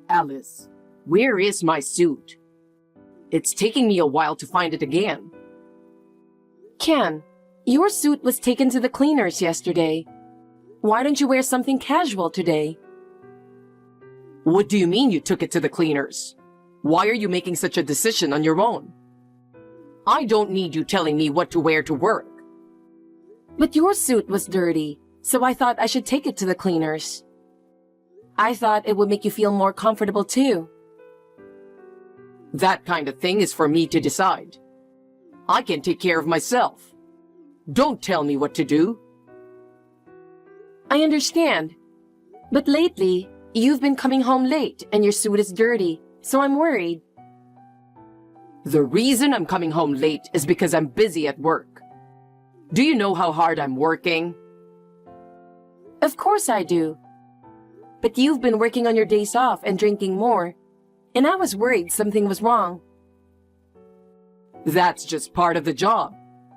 Alice, where is my suit? It's taking me a while to find it again. Ken, your suit was taken to the cleaners yesterday. Why don't you wear something casual today? What do you mean you took it to the cleaners? Why are you making such a decision on your own? I don't need you telling me what to wear to work. But your suit was dirty, so I thought I should take it to the cleaners. I thought it would make you feel more comfortable too. That kind of thing is for me to decide. I can take care of myself. Don't tell me what to do. I understand. But lately, you've been coming home late and your suit is dirty, so I'm worried. The reason I'm coming home late is because I'm busy at work. Do you know how hard I'm working? Of course I do. But you've been working on your days off and drinking more, and I was worried something was wrong. That's just part of the job.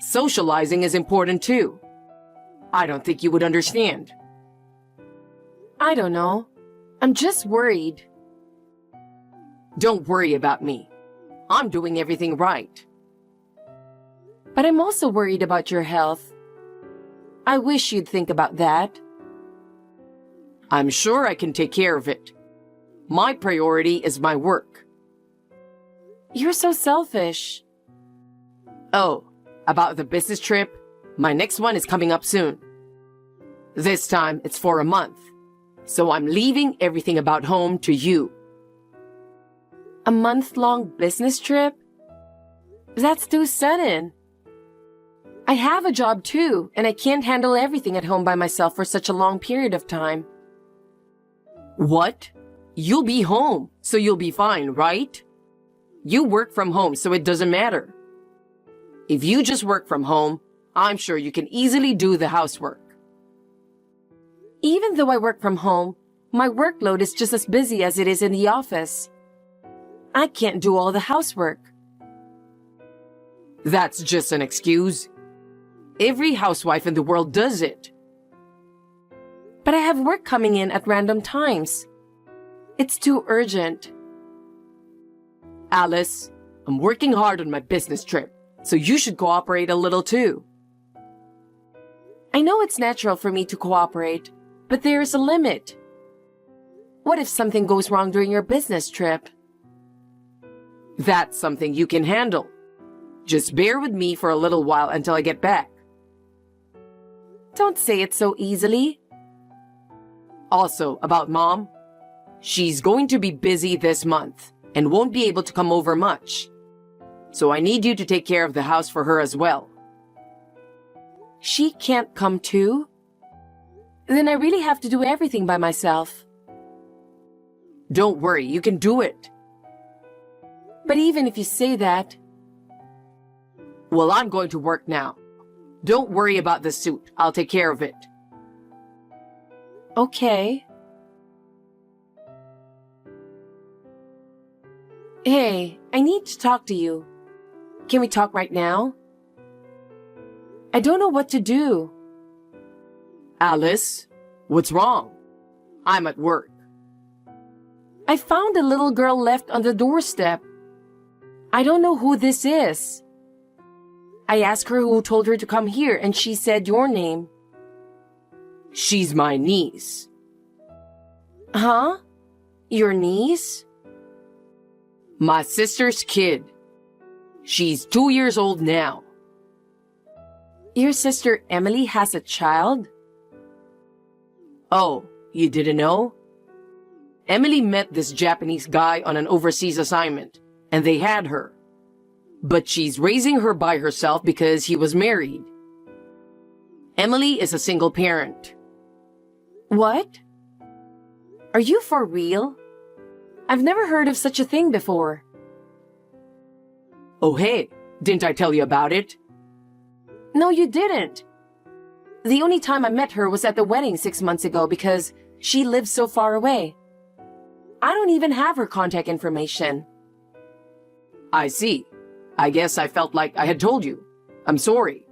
Socializing is important too. I don't think you would understand. I don't know. I'm just worried. Don't worry about me. I'm doing everything right. But I'm also worried about your health. I wish you'd think about that. I'm sure I can take care of it. My priority is my work. You're so selfish. Oh, about the business trip, my next one is coming up soon. This time it's for a month, so I'm leaving everything about home to you. A month-long business trip? That's too sudden. I have a job too, and I can't handle everything at home by myself for such a long period of time. What? You'll be home, so you'll be fine, right? You work from home, so it doesn't matter. If you just work from home, I'm sure you can easily do the housework. Even though I work from home, my workload is just as busy as it is in the office. I can't do all the housework. That's just an excuse. Every housewife in the world does it. But I have work coming in at random times. It's too urgent. Alice, I'm working hard on my business trip, so you should cooperate a little too. I know it's natural for me to cooperate, but there is a limit. What if something goes wrong during your business trip? That's something you can handle. Just bear with me for a little while until I get back. Don't say it so easily. Also, about Mom, she's going to be busy this month and won't be able to come over much. So I need you to take care of the house for her as well. She can't come too? Then I really have to do everything by myself. Don't worry, you can do it. But even if you say that... Well, I'm going to work now. Don't worry about the suit. I'll take care of it. Okay. Hey, I need to talk to you. Can we talk right now? I don't know what to do. Alice, what's wrong? I'm at work. I found a little girl left on the doorstep. I don't know who this is. I asked her who told her to come here, and she said your name. She's my niece. Huh? Your niece? My sister's kid. She's 2 years old now. Your sister Emily has a child? Oh, you didn't know? Emily met this Japanese guy on an overseas assignment, and they had her. But she's raising her by herself because he was married. Emily is a single parent. What? Are you for real? I've never heard of such a thing before. Oh hey, didn't I tell you about it? No, you didn't. The only time I met her was at the wedding 6 months ago because she lives so far away. I don't even have her contact information. I see. I guess I felt like I had told you. I'm sorry.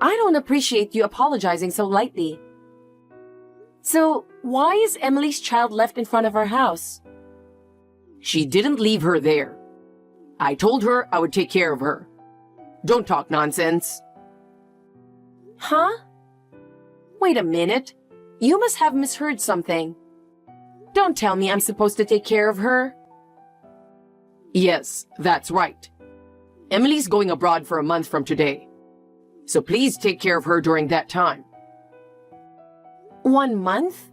I don't appreciate you apologizing so lightly. So, why is Emily's child left in front of our house? She didn't leave her there. I told her I would take care of her. Don't talk nonsense. Huh? Wait a minute. You must have misheard something. Don't tell me I'm supposed to take care of her. Yes, that's right. Emily's going abroad for a month from today. So please take care of her during that time. 1 month?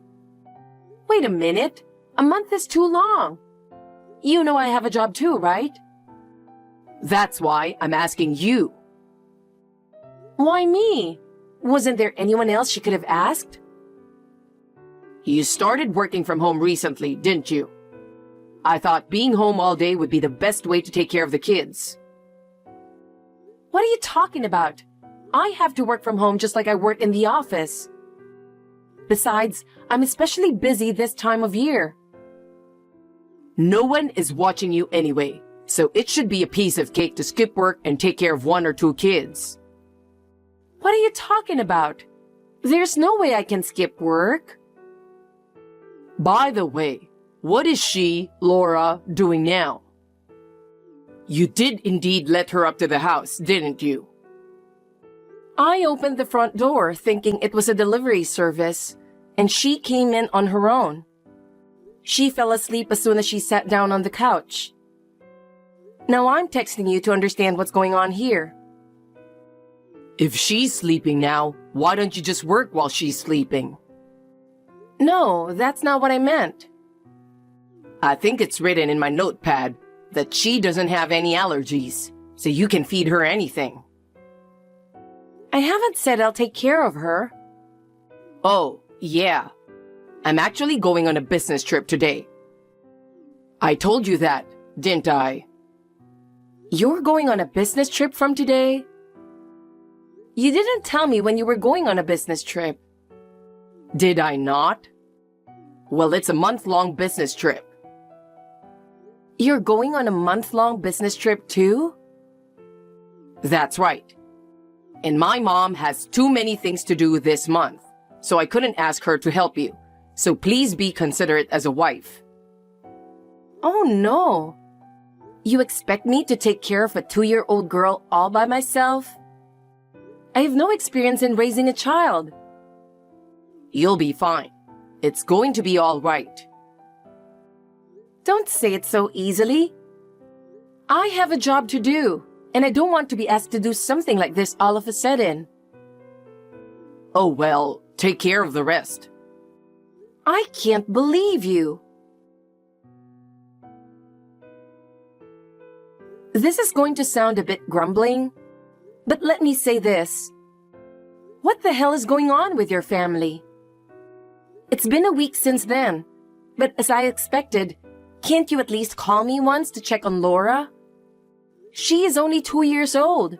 Wait a minute. A month is too long. You know I have a job too, right? That's why I'm asking you. Why me? Wasn't there anyone else she could have asked? You started working from home recently, didn't you? I thought being home all day would be the best way to take care of the kids. What are you talking about? I have to work from home just like I work in the office. Besides, I'm especially busy this time of year. No one is watching you anyway, so it should be a piece of cake to skip work and take care of 1 or 2 kids. What are you talking about? There's no way I can skip work. By the way, what is she, Laura, doing now? You did indeed let her up to the house, didn't you? I opened the front door thinking it was a delivery service, and she came in on her own. She fell asleep as soon as she sat down on the couch. Now I'm texting you to understand what's going on here. If she's sleeping now, why don't you just work while she's sleeping? No, that's not what I meant. I think it's written in my notepad that she doesn't have any allergies, so you can feed her anything. I haven't said I'll take care of her. Oh, yeah. I'm actually going on a business trip today. I told you that, didn't I? You're going on a business trip from today? You didn't tell me when you were going on a business trip. Did I not? Well, it's a month-long business trip. You're going on a month-long business trip too? That's right. And my mom has too many things to do this month, so I couldn't ask her to help you. So please be considerate as a wife. Oh no. You expect me to take care of a 2-year-old girl all by myself? I have no experience in raising a child. You'll be fine. It's going to be all right. Don't say it so easily. I have a job to do, and I don't want to be asked to do something like this all of a sudden. Oh well, take care of the rest. I can't believe you. This is going to sound a bit grumbling, but let me say this. What the hell is going on with your family? It's been a week since then, but as I expected, can't you at least call me once to check on Laura? She is only 2 years old.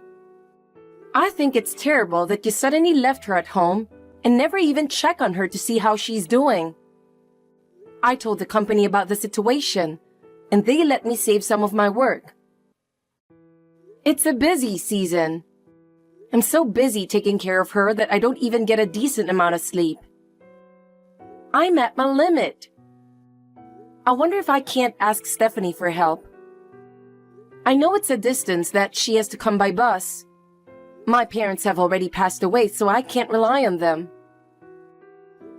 I think it's terrible that you suddenly left her at home and never even check on her to see how she's doing. I told the company about the situation, and they let me save some of my work. It's a busy season. I'm so busy taking care of her that I don't even get a decent amount of sleep. I'm at my limit. I wonder if I can't ask Stephanie for help. I know it's a distance that she has to come by bus. My parents have already passed away, so I can't rely on them.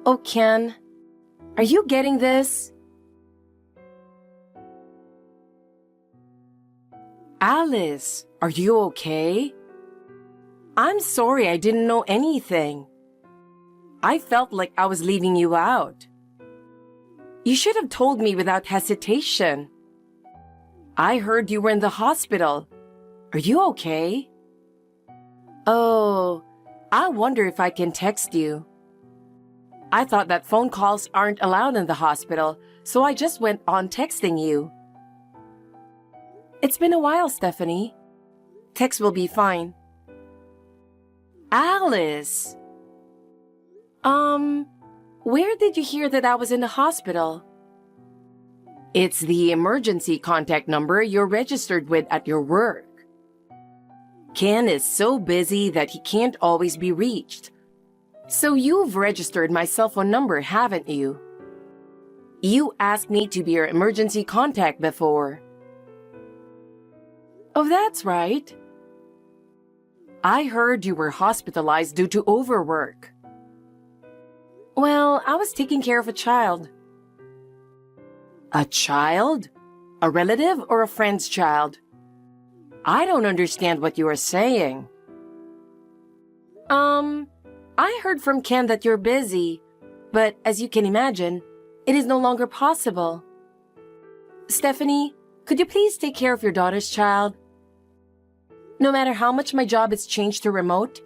Oh, Ken, are you getting this? Alice, are you okay? I'm sorry I didn't know anything. I felt like I was leaving you out. You should have told me without hesitation. I heard you were in the hospital. Are you okay? Oh, I wonder if I can text you. I thought that phone calls aren't allowed in the hospital, so I just went on texting you. It's been a while, Stephanie. Text will be fine. Alice! Where did you hear that I was in the hospital? It's the emergency contact number you're registered with at your work. Ken is so busy that he can't always be reached. So you've registered my cell phone number, haven't you? You asked me to be your emergency contact before. Oh, that's right. I heard you were hospitalized due to overwork. Well, I was taking care of a child. A child? A relative or a friend's child? I don't understand what you are saying. I heard from Ken that you're busy, but as you can imagine, it is no longer possible. Stephanie, could you please take care of your daughter's child? No matter how much my job is changed to remote,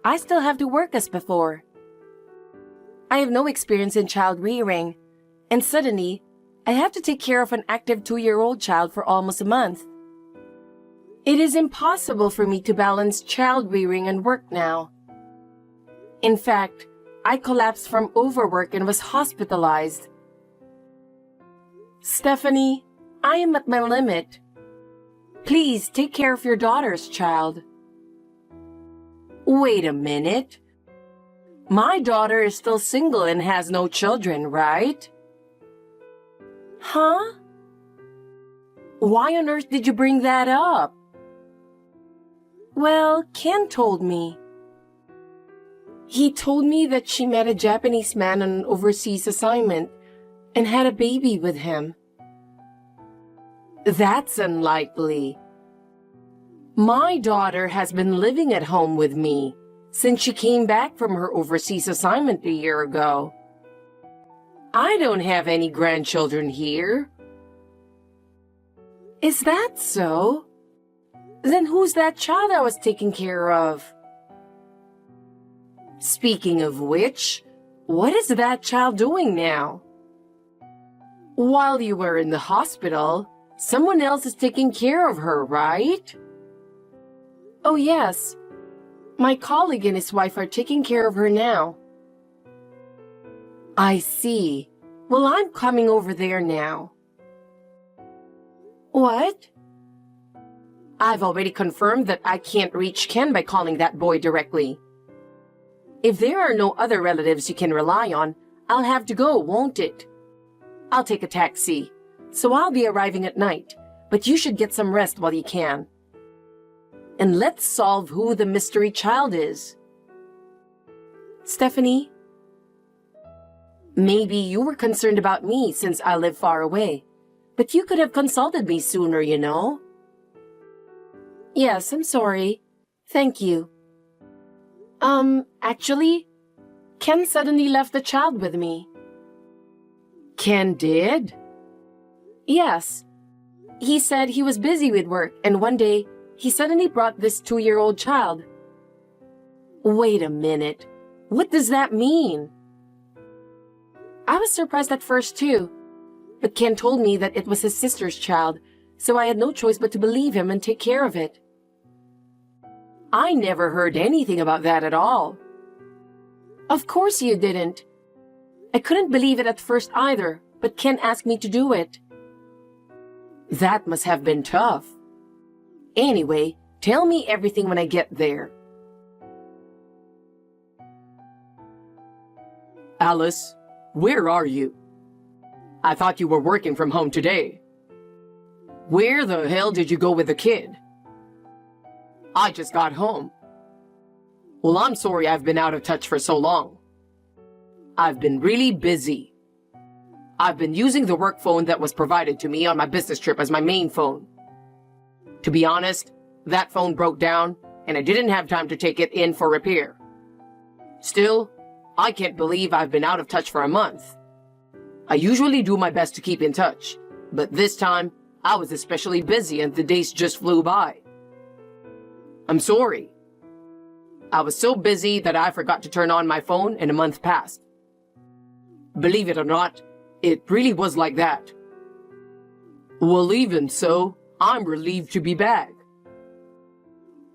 I still have to work as before. I have no experience in child rearing, and suddenly, I have to take care of an active 2-year-old child for almost a month. It is impossible for me to balance child rearing and work now. In fact, I collapsed from overwork and was hospitalized. Stephanie, I am at my limit. Please take care of your daughter's child. Wait a minute. My daughter is still single and has no children, right? Huh? Why on earth did you bring that up? Well, Ken told me. He told me that she met a Japanese man on an overseas assignment and had a baby with him. That's unlikely. My daughter has been living at home with me since she came back from her overseas assignment a year ago. I don't have any grandchildren here. Is that so? Then who's that child I was taking care of? Speaking of which, what is that child doing now? While you were in the hospital, someone else is taking care of her, right? Oh yes. My colleague and his wife are taking care of her now. I see. Well, I'm coming over there now. What? I've already confirmed that I can't reach Ken by calling that boy directly. If there are no other relatives you can rely on, I'll have to go, won't it? I'll take a taxi, so I'll be arriving at night, but you should get some rest while you can. And let's solve who the mystery child is. Stephanie? Maybe you were concerned about me since I live far away, but you could have consulted me sooner, you know? Yes, I'm sorry. Thank you. Actually, Ken suddenly left the child with me. Ken did? Yes. He said he was busy with work, and one day, he suddenly brought this 2-year-old child. Wait a minute. What does that mean? I was surprised at first too, but Ken told me that it was his sister's child, so I had no choice but to believe him and take care of it. I never heard anything about that at all. Of course you didn't. I couldn't believe it at first either, but Ken asked me to do it. That must have been tough. Anyway, tell me everything when I get there. Alice, where are you? I thought you were working from home today. Where the hell did you go with the kid? I just got home. Well, I'm sorry I've been out of touch for so long. I've been really busy. I've been using the work phone that was provided to me on my business trip as my main phone. To be honest, that phone broke down and I didn't have time to take it in for repair. Still, I can't believe I've been out of touch for a month. I usually do my best to keep in touch, but this time I was especially busy and the days just flew by. I'm sorry. I was so busy that I forgot to turn on my phone and a month passed. Believe it or not, it really was like that. Well, even so, I'm relieved to be back.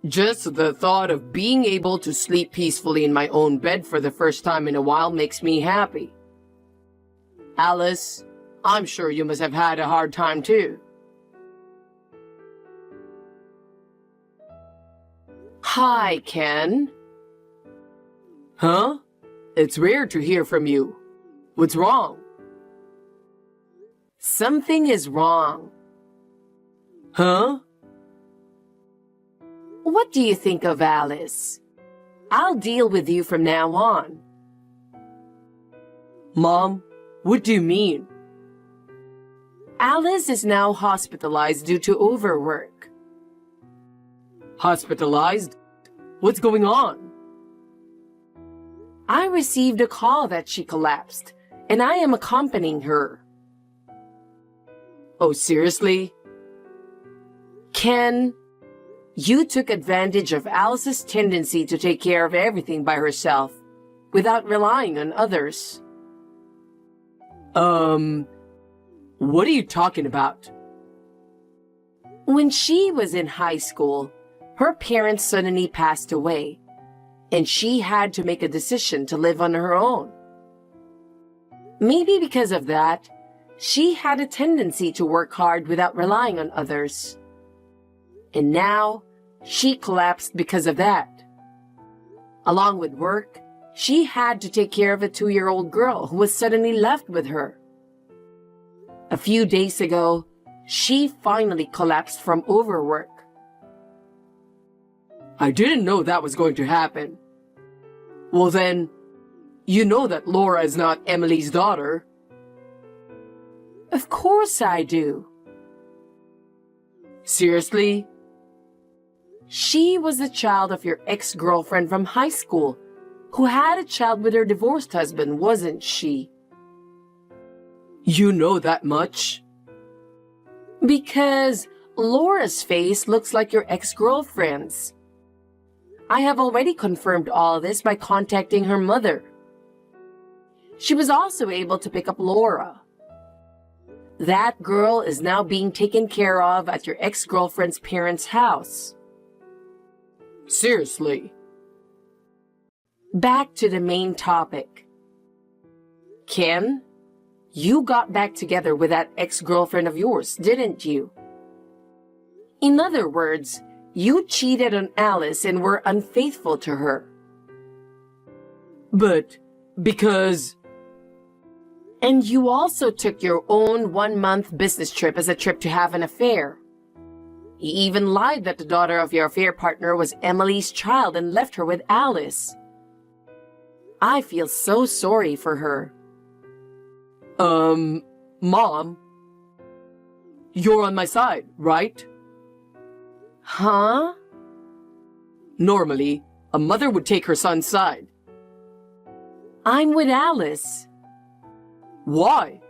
Just the thought of being able to sleep peacefully in my own bed for the first time in a while makes me happy. Alice, I'm sure you must have had a hard time too. Hi, Ken. Huh? It's rare to hear from you. What's wrong? Something is wrong. Huh? What do you think of Alice? I'll deal with you from now on. Mom, what do you mean? Alice is now hospitalized due to overwork. Hospitalized? What's going on? I received a call that she collapsed, and I am accompanying her. Oh, seriously? Ken, you took advantage of Alice's tendency to take care of everything by herself, without relying on others. What are you talking about? When she was in high school, her parents suddenly passed away, and she had to make a decision to live on her own. Maybe because of that, she had a tendency to work hard without relying on others. And now, she collapsed because of that. Along with work, she had to take care of a 2-year-old girl who was suddenly left with her. A few days ago, she finally collapsed from overwork. I didn't know that was going to happen. Well then, you know that Laura is not Emily's daughter. Of course I do. Seriously? She was the child of your ex-girlfriend from high school, who had a child with her divorced husband, wasn't she? You know that much? Because Laura's face looks like your ex-girlfriend's. I have already confirmed all this by contacting her mother. She was also able to pick up Laura. That girl is now being taken care of at your ex-girlfriend's parents' house. Seriously? Back to the main topic. Ken, you got back together with that ex-girlfriend of yours, didn't you? In other words, you cheated on Alice and were unfaithful to her. But, because... And you also took your own 1-month business trip as a trip to have an affair. You even lied that the daughter of your affair partner was Emily's child and left her with Alice. I feel so sorry for her. Mom, you're on my side, right? Huh? Normally, a mother would take her son's side. I'm with Alice. Why?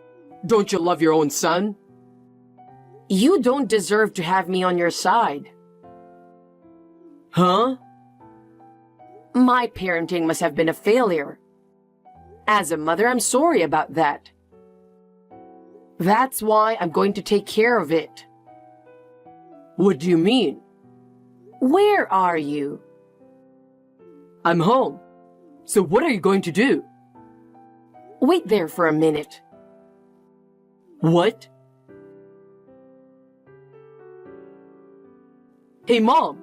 Don't you love your own son? You don't deserve to have me on your side. Huh? My parenting must have been a failure. As a mother, I'm sorry about that. That's why I'm going to take care of it. What do you mean? Where are you? I'm home. So what are you going to do? Wait there for a minute. What? Hey, Mom.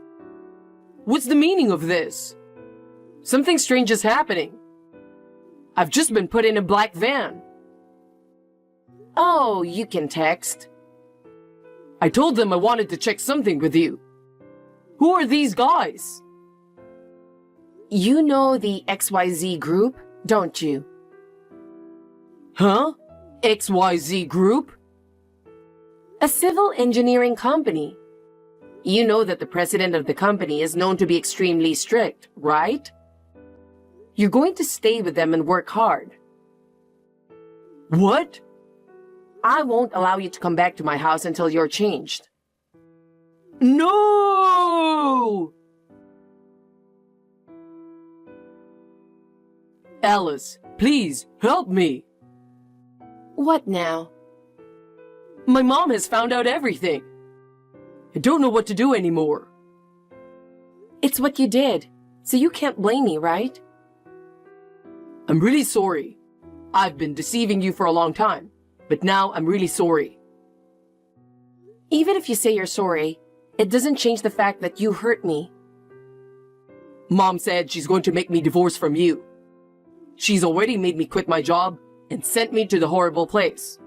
What's the meaning of this? Something strange is happening. I've just been put in a black van. Oh, you can text. I told them I wanted to check something with you. Who are these guys? You know the XYZ group, don't you? Huh? XYZ Group? A civil engineering company. You know that the president of the company is known to be extremely strict, right? You're going to stay with them and work hard. What? I won't allow you to come back to my house until you're changed. No! Alice, please, help me. What now? My mom has found out everything. I don't know what to do anymore. It's what you did, so you can't blame me, right? I'm really sorry. I've been deceiving you for a long time, but now I'm really sorry. Even if you say you're sorry, it doesn't change the fact that you hurt me. Mom said she's going to make me divorce from you. She's already made me quit my job and sent me to the horrible place.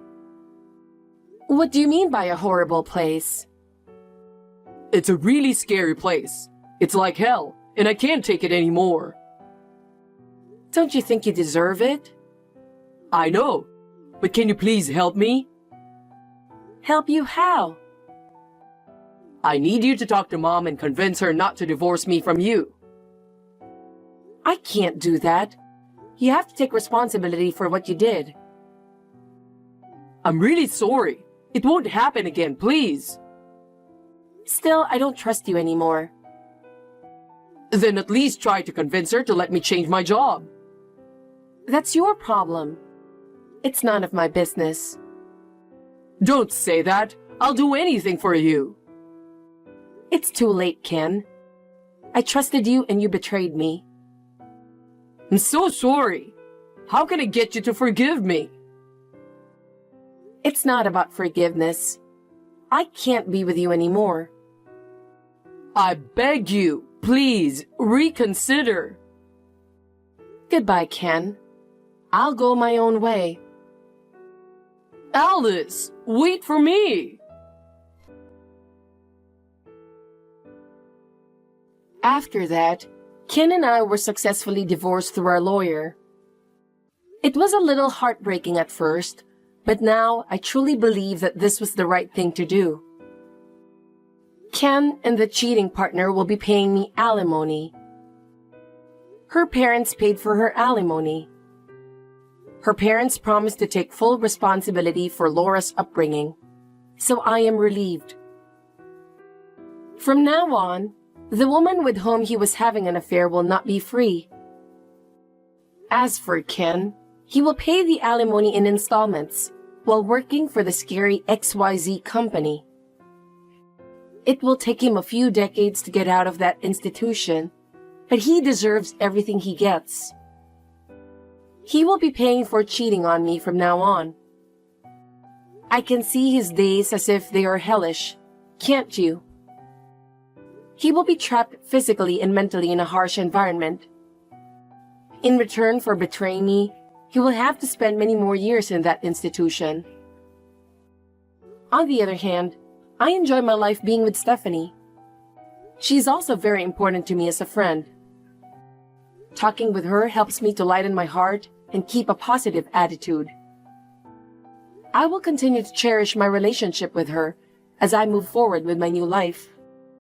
What do you mean by a horrible place? It's a really scary place. It's like hell, and I can't take it anymore. Don't you think you deserve it? I know, but can you please help me? Help you how? I need you to talk to Mom and convince her not to divorce me from you. I can't do that. You have to take responsibility for what you did. I'm really sorry. It won't happen again, please. Still, I don't trust you anymore. Then at least try to convince her to let me change my job. That's your problem. It's none of my business. Don't say that. I'll do anything for you. It's too late, Ken. I trusted you and you betrayed me. I'm so sorry. How can I get you to forgive me? It's not about forgiveness. I can't be with you anymore. I beg you, please, reconsider. Goodbye, Ken. I'll go my own way. Alice, wait for me. After that, Ken and I were successfully divorced through our lawyer. It was a little heartbreaking at first, but now I truly believe that this was the right thing to do. Ken and the cheating partner will be paying me alimony. Her parents paid for her alimony. Her parents promised to take full responsibility for Laura's upbringing, so I am relieved. From now on, the woman with whom he was having an affair will not be free. As for Ken, he will pay the alimony in installments while working for the scary XYZ company. It will take him a few decades to get out of that institution, but he deserves everything he gets. He will be paying for cheating on me from now on. I can see his days as if they are hellish, can't you? He will be trapped physically and mentally in a harsh environment. In return for betraying me, he will have to spend many more years in that institution. On the other hand, I enjoy my life being with Stephanie. She is also very important to me as a friend. Talking with her helps me to lighten my heart and keep a positive attitude. I will continue to cherish my relationship with her as I move forward with my new life.